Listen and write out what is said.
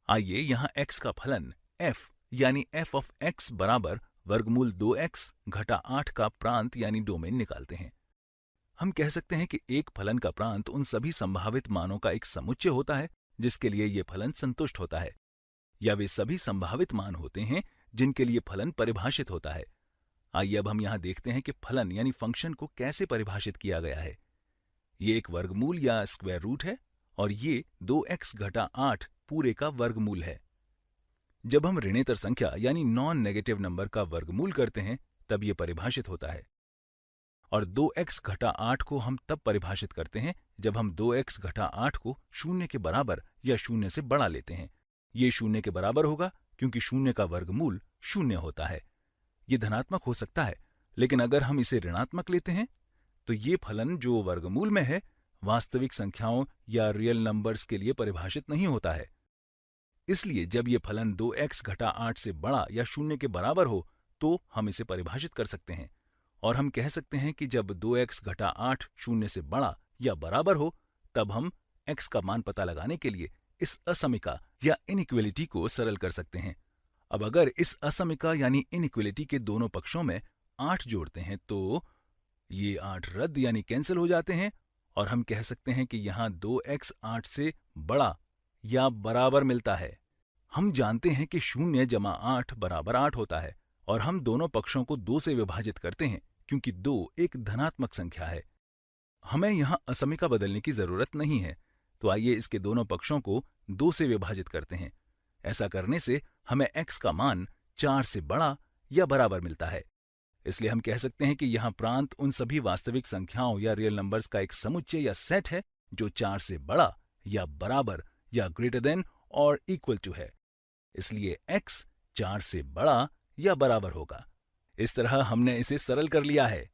आइए यहाँ x का फलन f यानी f ऑफ x बराबर वर्गमूल 2x घटा 8 का प्रांत यानी डोमेन निकालते हैं। हम कह सकते हैं कि एक फलन का प्रांत उन सभी संभावित मानों का एक समुच्चय होता है जिसके लिए ये फलन संतुष्ट होता है, या वे सभी संभावित मान होते हैं जिनके लिए फलन परिभाषित होता है। आइए अब हम यहाँ देखते हैं कि फलन यानी फंक्शन को कैसे परिभाषित किया गया है। ये एक वर्गमूल या स्क्वायर रूट है और ये 2x घटा 8 पूरे का वर्गमूल है। जब हम ऋणेतर संख्या यानी नॉन नेगेटिव नंबर का वर्गमूल करते हैं तब ये परिभाषित होता है, और 2x घटा 8 को हम तब परिभाषित करते हैं जब हम 2x घटा 8 को शून्य के बराबर या शून्य से बड़ा लेते हैं। ये शून्य के बराबर होगा क्योंकि शून्य का वर्गमूल शून्य होता है। ये धनात्मक हो सकता है, लेकिन अगर हम इसे ऋणात्मक लेते हैं तो ये फलन जो वर्गमूल में है वास्तविक संख्याओं या रियल नंबर्स के लिए परिभाषित नहीं होता है। इसलिए जब ये फलन 2x घटा 8 से बड़ा या शून्य के बराबर हो तो हम इसे परिभाषित कर सकते हैं, और हम कह सकते हैं कि जब 2x घटा 8 शून्य से बड़ा या बराबर हो तब हम x का मान पता लगाने के लिए इस असमिका या इनइक्वलिटी को सरल कर सकते हैं। अब अगर इस असमिका यानी इनइक्वलिटी के दोनों पक्षों में 8 जोड़ते हैं तो ये 8 रद्द यानी कैंसिल हो जाते हैं, और हम कह सकते हैं कि यहाँ 2x 8 से बड़ा या बराबर मिलता है। हम जानते हैं कि 0 जमा 8 बराबर 8 होता है, और हम दोनों पक्षों को 2 से विभाजित करते हैं क्योंकि 2 एक धनात्मक संख्या है। हमें यहाँ असमिका बदलने की जरूरत नहीं है, तो आइए इसके दोनों पक्षों को 2 से विभाजित करते हैं। ऐसा करने से हमें x का मान 4 से बड़ा या बराबर मिलता है। इसलिए हम कह सकते हैं कि यहाँ प्रांत उन सभी वास्तविक संख्याओं या रियल नंबर्स का एक समुच्चय या सेट है जो 4 से बड़ा या बराबर या ग्रेटर देन और इक्वल टू है। इसलिए x 4 से बड़ा या बराबर होगा। इस तरह हमने इसे सरल कर लिया है।